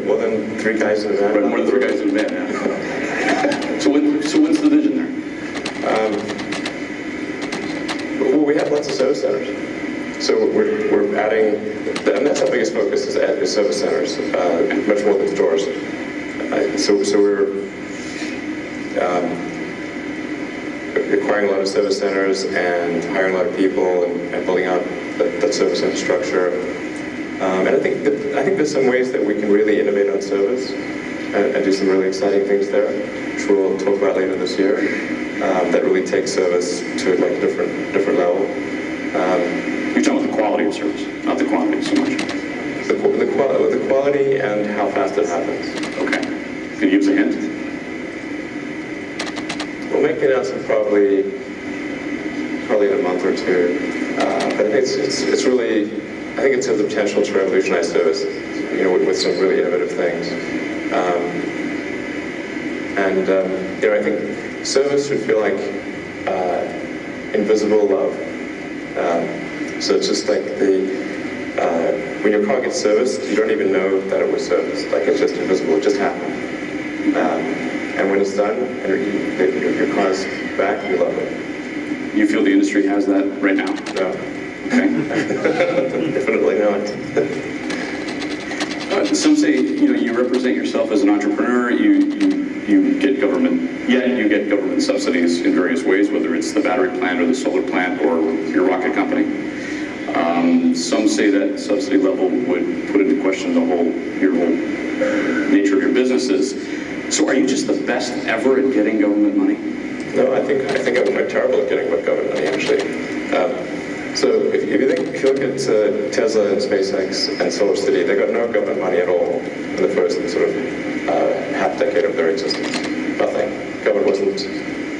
more than 3 guys in a van. Right, more than 3 guys in a van, yeah. So what's the vision there? Well, we have lots of service centers. So we're adding, and that's our biggest focus is service centers, much more than stores. So we're acquiring a lot of service centers and hiring a lot of people and building out that service infrastructure. And I think there's some ways that we can really innovate on service and do some really exciting things there, which we'll talk about later this year. That really takes service to like a different level. You're talking about the quality of service, not the quantity so much. The quality and how fast it happens. Okay. Can you give us a hint? We'll make the announcement probably in a month or 2. But I think it's really, I think it has the potential to revolutionize service, with some really innovative things. I think service should feel like invisible love. So it's just like when your car gets serviced, you don't even know that it was serviced. Like it's just invisible, it just happened. And when it's done, and your car's back, you love it. You feel the industry has that right now? No. Okay. Definitely not. Some say, you represent yourself as an entrepreneur, you get government subsidies in various ways, whether it's the battery plant or the solar plant or your rocket company. Some say that subsidy level would put into question your whole nature of your businesses. So are you just the best ever at getting government money? No, I think I'm quite terrible at getting government money, actually. So if you look at Tesla and SpaceX and SolarCity, they got no government money at all in the first sort of half decade of their existence. Nothing. Government wasn't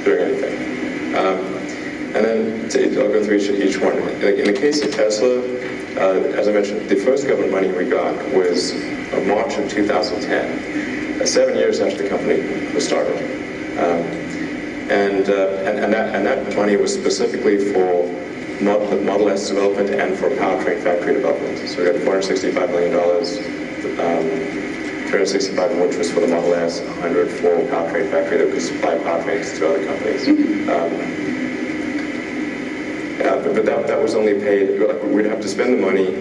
doing anything. And then I'll go through each one. In the case of Tesla, as I mentioned, the first government money we got was March of 2010, 7 years after the company was started. And that money was specifically for Model S development and for powertrain factory development. So we got $465 million, 365 of which was for the Model S, 100 for powertrain factory that could supply powertrains to other companies. But that was only paid, we'd have to spend the money,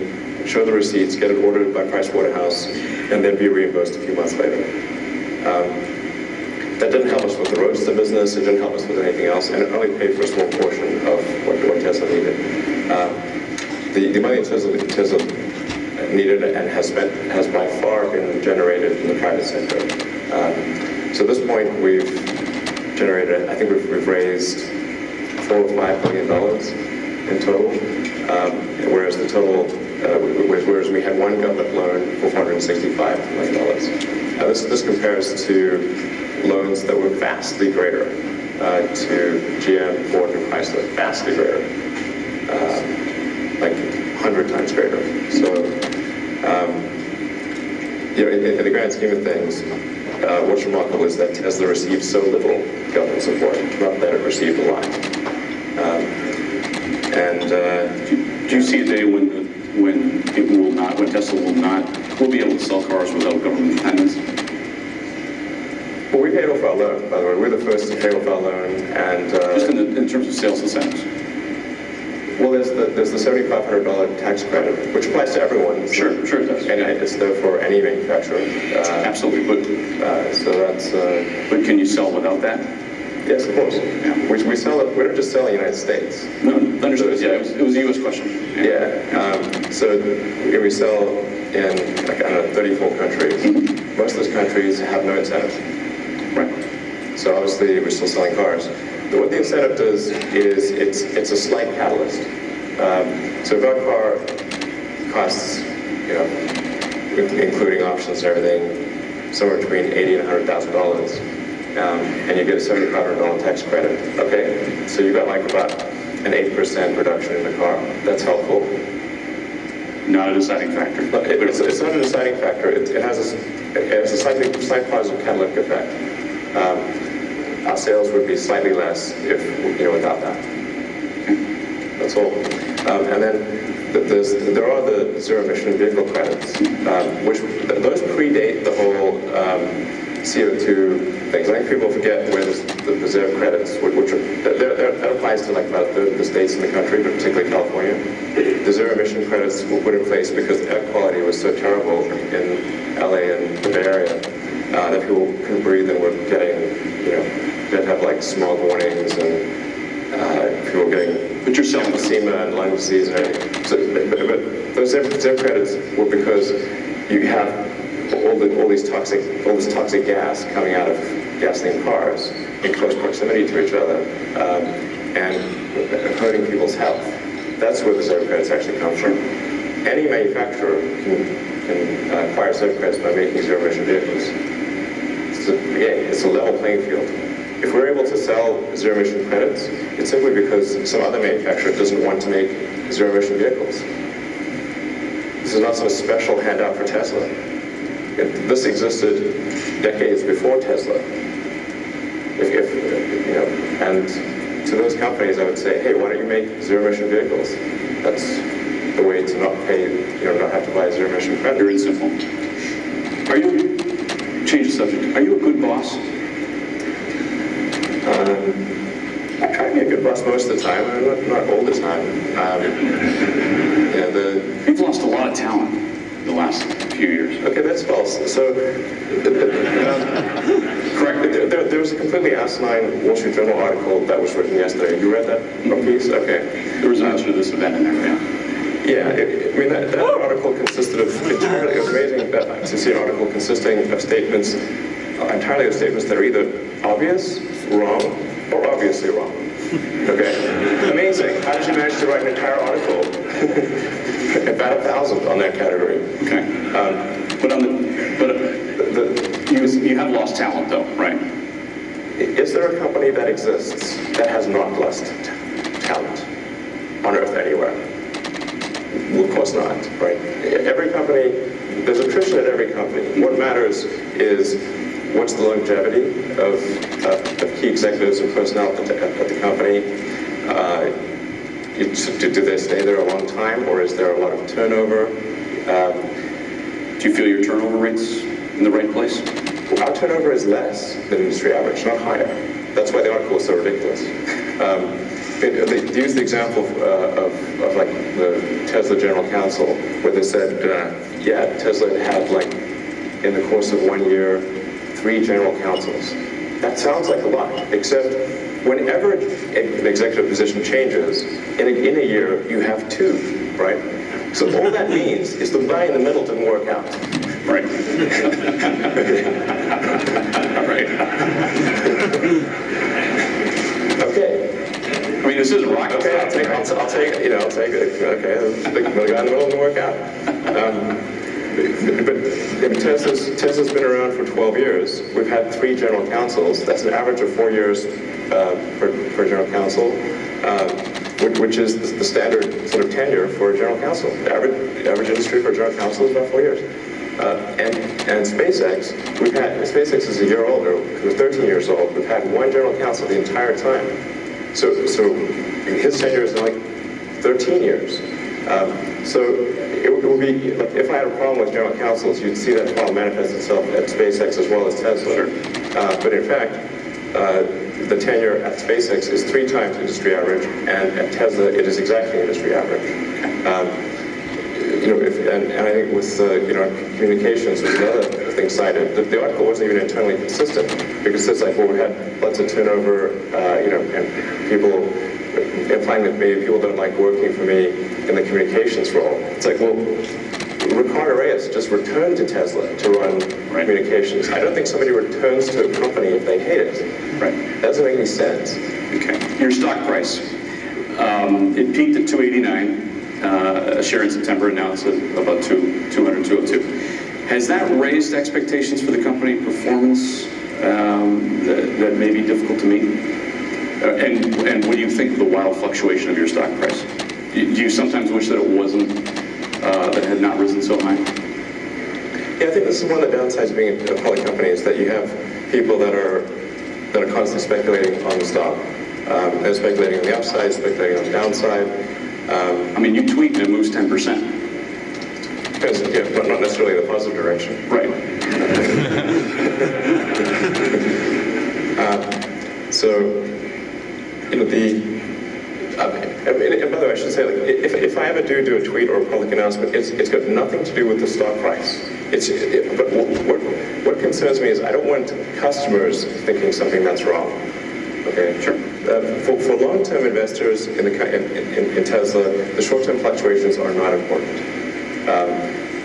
show the receipts, get it ordered by Pricewaterhouse, and then be reimbursed a few months later. That didn't help us with the Roadster business, it didn't help us with anything else, and it only paid for a small portion of what Tesla needed. The money Tesla needed and has by far been generated in the private sector. So at this point we've generated, I think we've raised $4 or $5 billion in total, whereas whereas we had one government loan for $465 million. Now this compares to loans that were vastly greater to GM, Ford, and Chrysler, vastly greater, like 100 times greater. So, in the grand scheme of things, what's remarkable is that Tesla received so little government support, not that it received a lot. Do you see a day when Tesla will be able to sell cars without government dependence? Well, we paid off our loan, by the way. We're the first to pay off our loan, and just in terms of sales incentives. Well, there's the $7,500 tax credit, which applies to everyone. Sure it does. And it's there for any manufacturer. Absolutely, but so that's. But can you sell without that? Yes, of course. Yeah. We sell it. We don't just sell in the United States. No, understood. Yeah, it was a U.S. question. Yeah. So we sell in 34 countries. Most of those countries have no incentive. Right. So obviously we're still selling cars. What the incentive does is it's a slight catalyst. So if our car costs, including options and everything, somewhere between $80,000 and $100,000, and you get a $7,500 tax credit. Okay, so you got like about an 8% reduction in the car. That's helpful. Not a deciding factor. It's not a deciding factor. It has a slight positive catalytic effect. Our sales would be slightly less if without that. That's all. And then there are the zero-emission vehicle credits, which those predate the whole CO2 things. I think people forget where the ZEV credits, which are, that applies to like about a third of the states in the country, but particularly California. The zero-emission credits were put in place because air quality was so terrible in LA and the Bay Area that people couldn't breathe and were getting, they had to have like smog warnings and people were getting emphysema and lung disease and everything. So, but those ZEV credits were because you have all this toxic gas coming out of gasoline cars in close proximity to each other and hurting people's health. That's where the ZEV credits actually come from. Any manufacturer can acquire ZEV credits by making zero-emission vehicles. It's a level playing field. If we're able to sell zero-emission credits, it's simply because some other manufacturer doesn't want to make zero-emission vehicles. This is not some special handout for Tesla. This existed decades before Tesla. And to those companies, I would say, hey, why don't you make zero-emission vehicles? That's the way to not pay, not have to buy zero-emission credit. Very simple. Change the subject. Are you a good boss? I try to be a good boss most of the time, not all the time. You've lost a lot of talent in the last few years. Okay, that's false. So, correct. There was a completely asinine Wall Street Journal article that was written yesterday. You read that piece? Okay. There was an answer to this event in there, yeah. That article consisted of entirely, it was amazing to see an article consisting of statements, entirely of statements that are either obvious, wrong, or obviously wrong. Okay? Amazing. How did you manage to write an entire article? About 1,000 on that category. Okay. You have lost talent, though, right? Is there a company that exists that has not lost talent on Earth anywhere? Well, of course not, right? Every company, there's attrition at every company. What matters is what's the longevity of key executives and personnel at the company. Do they stay there a long time, or is there a lot of turnover? Do you feel your turnover rate's in the right place? Our turnover is less than industry average, not higher. That's why the article is so ridiculous. They used the example of like the Tesla general counsel, where they said, Tesla had like, in the course of 1 year, 3 general counsels. That sounds like a lot, except whenever an executive position changes, in a year, you have 2, right? So all that means is the guy in the middle didn't work out. Right. Right. Okay. I mean, this isn't rocket science. Okay, I'll take it. Okay, the guy in the middle didn't work out. But Tesla's been around for 12 years. We've had 3 general counsels. That's an average of 4 years for general counsel, which is the standard sort of tenure for a general counsel. The average industry for a general counsel is about 4 years. And SpaceX, SpaceX is a year older. We're 13 years old. We've had 1 general counsel the entire time. So his tenure is like 13 years. So it would be, like, if I had a problem with general counsels, you'd see that problem manifest itself at SpaceX as well as Tesla. Sure. But in fact, the tenure at SpaceX is 3 times industry average, and at Tesla it is exactly industry average. And I think with communications was another thing cited. The article wasn't even internally consistent, because it's like, well, we had lots of turnover, and people implying that maybe people don't like working for me in the communications role. It's like, well, Ricardo Reyes just returned to Tesla to run communications. I don't think somebody returns to a company if they hate it. Right. That doesn't make any sense. Okay. Your stock price. It peaked at 289 a share in September, and now it's at about 200, 202. Has that raised expectations for the company performance that may be difficult to meet? And what do you think of the wild fluctuation of your stock price? Do you sometimes wish that it wasn't, that it had not risen so high? Yeah, I think this is one of the downsides of being a public company, is that you have people that are constantly speculating on the stock. They're speculating on the upside, speculating on the downside. I mean, you tweet and it moves 10%. Because, yeah, but not necessarily in the positive direction. Right. So, and by the way, I should say, like, if I ever do a tweet or a public announcement, it's got nothing to do with the stock price. But what concerns me is I don't want customers thinking something that's wrong. Okay, Sure. For long-term investors in Tesla, the short-term fluctuations are not important.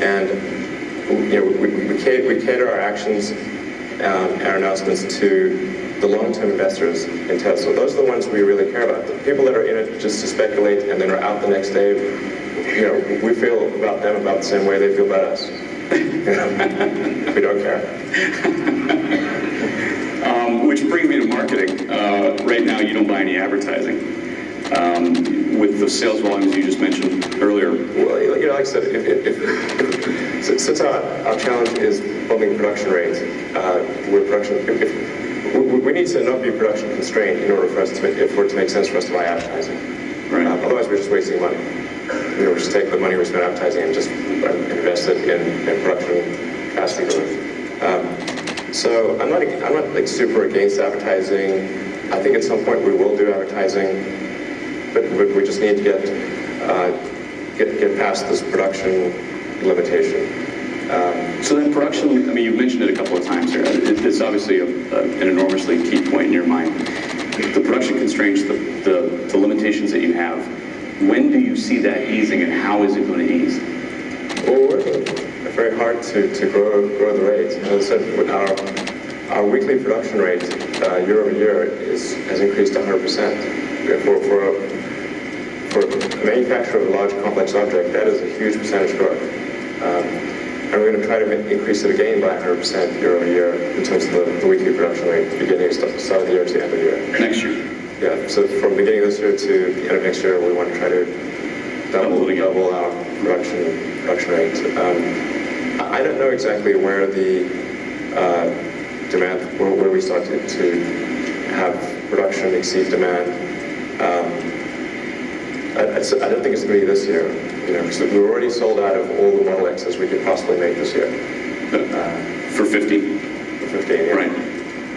And we cater our actions, our announcements to the long-term investors in Tesla. Those are the ones we really care about. The people that are in it just to speculate and then are out the next day, we feel about them about the same way they feel about us. We don't care. Which brings me to marketing. Right now, you don't buy any advertising. With the sales volumes you just mentioned earlier. Well, like I said, since our challenge is building production rates, we need to not be production constrained in order for it to make sense for us to buy advertising. Right. Otherwise, we're just wasting money. We just take the money we spend advertising and just invest it in production capacity growth. So I'm not like super against advertising. I think at some point we will do advertising, but we just need to get past this production limitation. So then production, I mean, you've mentioned it a couple of times here. It's obviously an enormously key point in your mind. The production constraints, the limitations that you have, when do you see that easing and how is it going to ease? Well, we're working very hard to grow the rates. As I said, our weekly production rate year over year has increased 100%. For a manufacturer of a large complex object, that is a huge percentage growth. And we're going to try to increase it again by 100% year over year in terms of the weekly production rate, beginning of the start of the year to the end of the year. Next year? Yeah, so from beginning of this year to the end of next year, we want to try to double our production rate. I don't know exactly where the demand, where we start to have production exceed demand. I don't think it's going to be this year, because we're already sold out of all the Model X's we could possibly make this year. For 15? For 15, yeah. Right.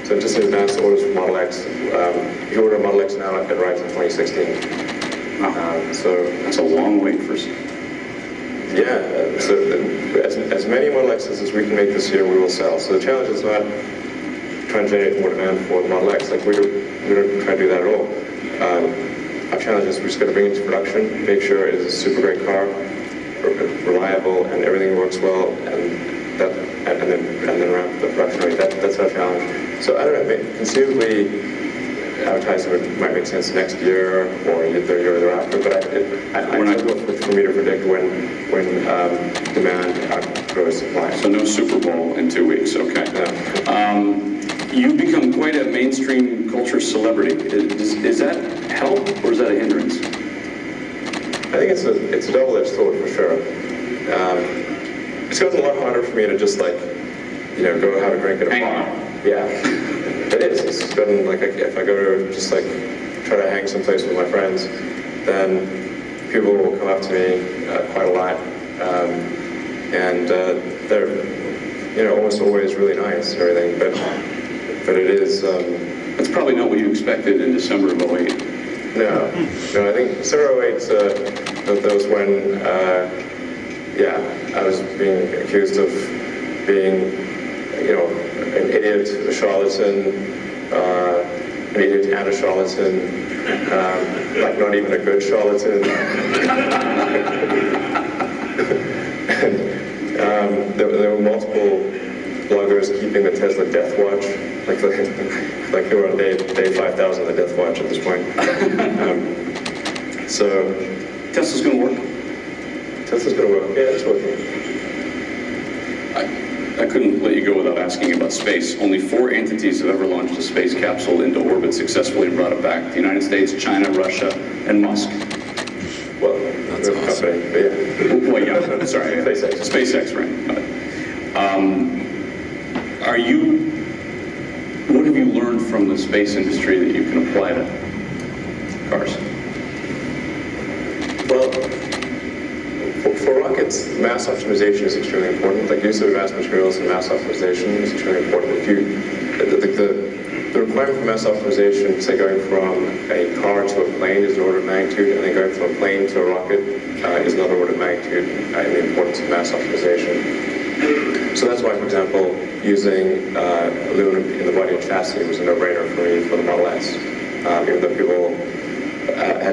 So just in advance orders for Model X. If you order a Model X now, it arrives in 2016. Wow. So that's a long wait for... Yeah, so as many Model X's as we can make this year, we will sell. So the challenge is not trying to generate more demand for the Model X. Like we don't try to do that at all. Our challenge is we're just going to bring it to production, make sure it is a super great car, reliable, and everything works well, and then ramp the production rate. That's our challenge. So I don't know. Conceivably, advertising might make sense next year or the year thereafter, but we're not going for me to predict when demand outgrows supply. So no Super Bowl in 2 weeks, okay. Yeah. You've become quite a mainstream culture celebrity. Is that help or is that a hindrance? I think it's a double-edged sword for sure. It's gotten a lot harder for me to just go have a drink at a bar. Yeah. It is. It's gotten if I go to just try to hang someplace with my friends, then people will come up to me quite a lot, and they're almost always really nice and everything. But it is. That's probably not what you expected in December of 08. No. I think December of 08. That was when I was being accused of being an idiot, a charlatan, an idiot and a charlatan, not even a good charlatan. And there were multiple bloggers keeping the Tesla death watch, like they were on day 5,000 of the death watch at this point. So Tesla's going to work? Tesla's going to work. Yeah, it's working. I couldn't let you go without asking about space. Only 4 entities have ever launched a space capsule into orbit successfully and brought it back. The United States, China, Russia, and Musk. Well, that's awesome. Company, but yeah. Well, yeah, sorry. SpaceX, right. What have you learned from the space industry that you can apply to cars? Well, For rockets, mass optimization is extremely important. Like use of advanced materials and mass optimization is extremely important. If you, the requirement for mass optimization, say going from a car to a plane is an order of magnitude, and then going from a plane to a rocket is another order of magnitude in the importance of mass optimization. So that's why, for example, using aluminum in the body and chassis was a no-brainer for me for the Model S. Even though people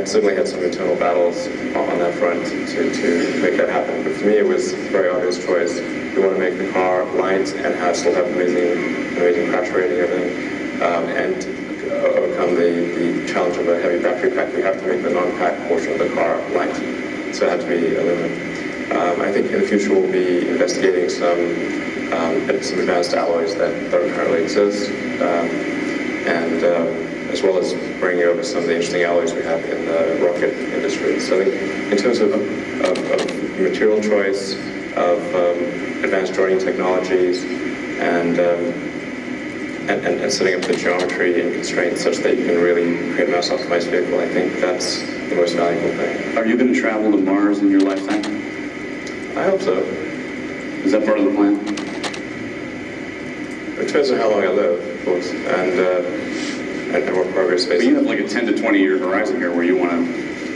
certainly had some internal battles on that front to make that happen. But for me, it was a very obvious choice. We want to make the car light and still have amazing crash rating and everything, and overcome the challenge of a heavy battery pack. We have to make the non-pack portion of the car light, so it had to be aluminum. I think in the future we'll be investigating some advanced alloys that don't currently exist, and as well as bringing over some of the interesting alloys we have in the rocket industry. So I think in terms of material choice, of advanced joining technologies, and setting up the geometry and constraints such that you can really create a mass optimized vehicle, I think that's the most valuable thing. Are you going to travel to Mars in your lifetime? I hope so. Is that part of the plan? It depends on how long I live, of course, and what progress space. But you have like a 10 to 20 year horizon here where you want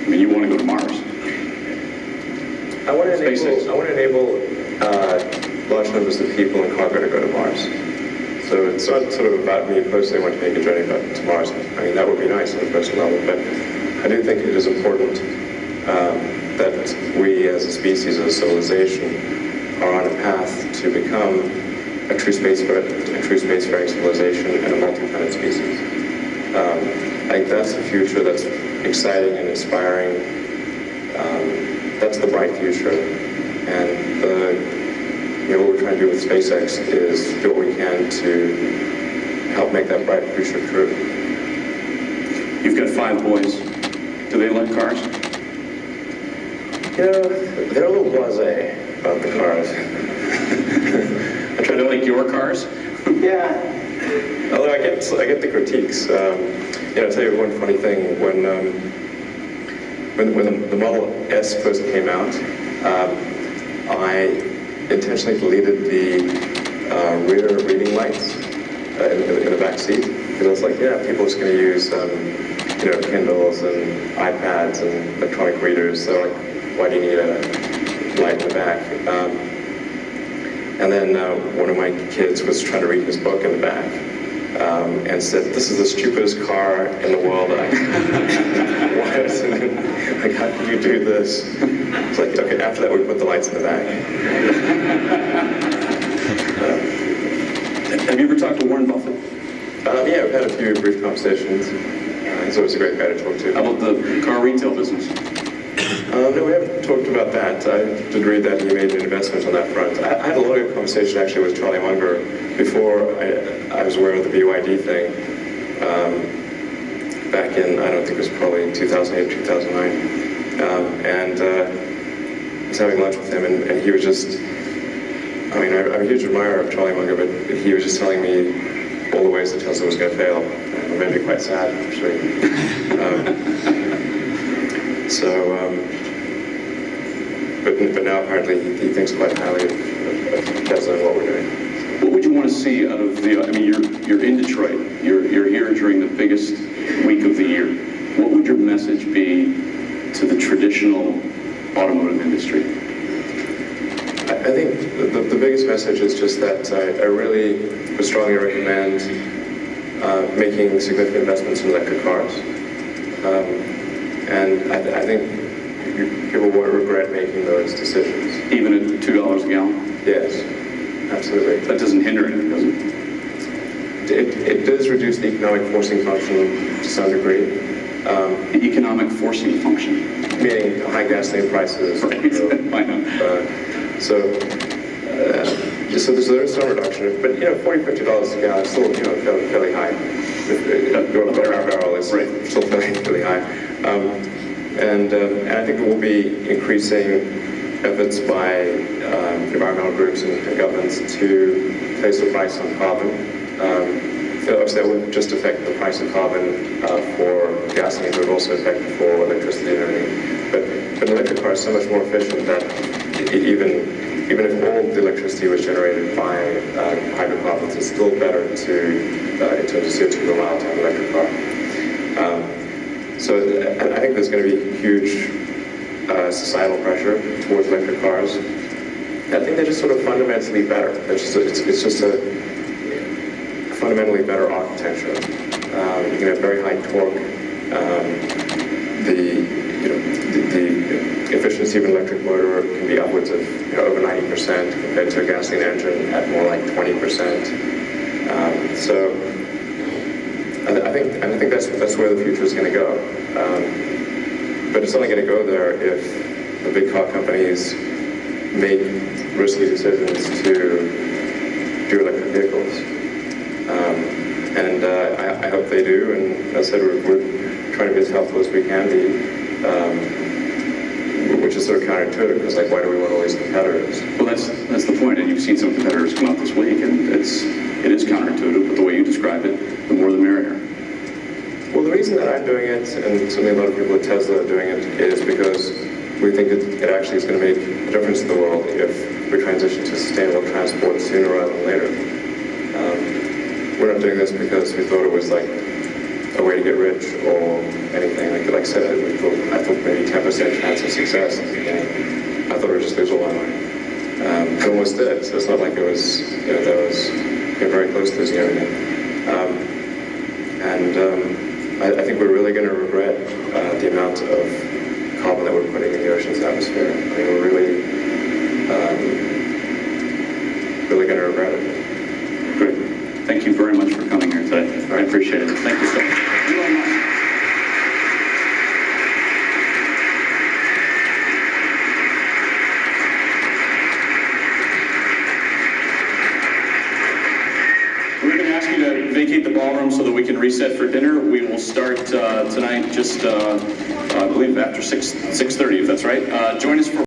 to go to Mars. I want to enable large numbers of people in cargo to go to Mars. So it's not sort of about me personally wanting to make a journey to Mars. I mean, that would be nice on a personal level, but I do think it is important that we as a species, as a civilization, are on a path to become a true spacefaring civilization and a multi-planet species. I think that's the future that's exciting and inspiring. That's the bright future. And what we're trying to do with SpaceX is do what we can to help make that bright future true. You've got 5 boys. Do they like cars? They're a little blasé about the cars. Do they like your cars? Yeah. Although I get the critiques. I'll tell you one funny thing. When the Model S first came out, I intentionally deleted the rear reading lights in the back seat, because I was like, people are just going to use Kindles and iPads and electronic readers. So like, why do you need a light in the back? And then one of my kids was trying to read his book in the back, and said, "This is the stupidest car in the world." Why isn't it? Like, how can you do this? It's like, okay, after that we put the lights in the back. Have you ever talked to Warren Buffett? Yeah, we've had a few brief conversations. He's always a great guy to talk to. How about the car retail business? No, we haven't talked about that. I did read that he made an investment on that front. I had a lot of conversation actually with Charlie Munger before I was aware of the BYD thing. Back in, I don't think it was probably 2008, 2009. And I was having lunch with him, and he was just, I'm a huge admirer of Charlie Munger, but he was just telling me all the ways that Tesla was going to fail. It made me quite sad, actually. But now apparently he thinks quite highly of Tesla and what we're doing. What would you want to see out of the, you're in Detroit, you're here during the biggest week of the year. What would your message be to the traditional automotive industry? I think the biggest message is just that I really would strongly recommend making significant investments in electric cars. And I think people won't regret making those decisions. Even at $2 a gallon? Yes, absolutely. That doesn't hinder anything, does it? It does reduce the economic forcing function to some degree. The economic forcing function? Meaning high gasoline prices. Right, I know. So there is some reduction, but $40, $50 a gallon is still fairly high. Your barrel is still fairly high. And I think there will be increasing efforts by environmental groups and governments to place a price on carbon. Obviously, that wouldn't just affect the price of carbon for gasoline, but it would also affect for electricity and everything. But an electric car is so much more efficient that even if all the electricity was generated by hydrocarbons, it's still better to, in terms of CO2 per mile, to have an electric car. So I think there's going to be huge societal pressure towards electric cars. I think they're just sort of fundamentally better. It's just a fundamentally better architecture. You can have very high torque. The efficiency of an electric motor can be upwards of over 90% compared to a gasoline engine at more like 20%. So I think that's where the future is going to go. But it's only going to go there if the big car companies make risky decisions to do electric vehicles. And I hope they do. And as I said, we're trying to be as helpful as we can be. Which is sort of counterintuitive, because like, why do we want all these competitors? Well, that's the point, and you've seen some competitors come out this week, and it is counterintuitive, but the way you describe it, the more the merrier. Well, the reason that I'm doing it, and certainly a lot of people at Tesla are doing it, is because we think it actually is going to make a difference to the world if we transition to sustainable transport sooner rather than later. We're not doing this because we thought it was like a way to get rich or anything. Like I said, I thought maybe 10% chance of success at the beginning. I thought we would just lose all our money. It almost did, so it's not like it was, that was very close to losing everything. I think we're really going to regret the amount of carbon that we're putting in the ocean's atmosphere. I mean, we're really going to regret it. Great. Thank you very much for coming here today. I appreciate it. Thank you so much. Elon Musk. We're going to ask you to vacate the ballroom so that we can reset for dinner. We will start tonight just, I believe, after 6:30, if that's right. Join us for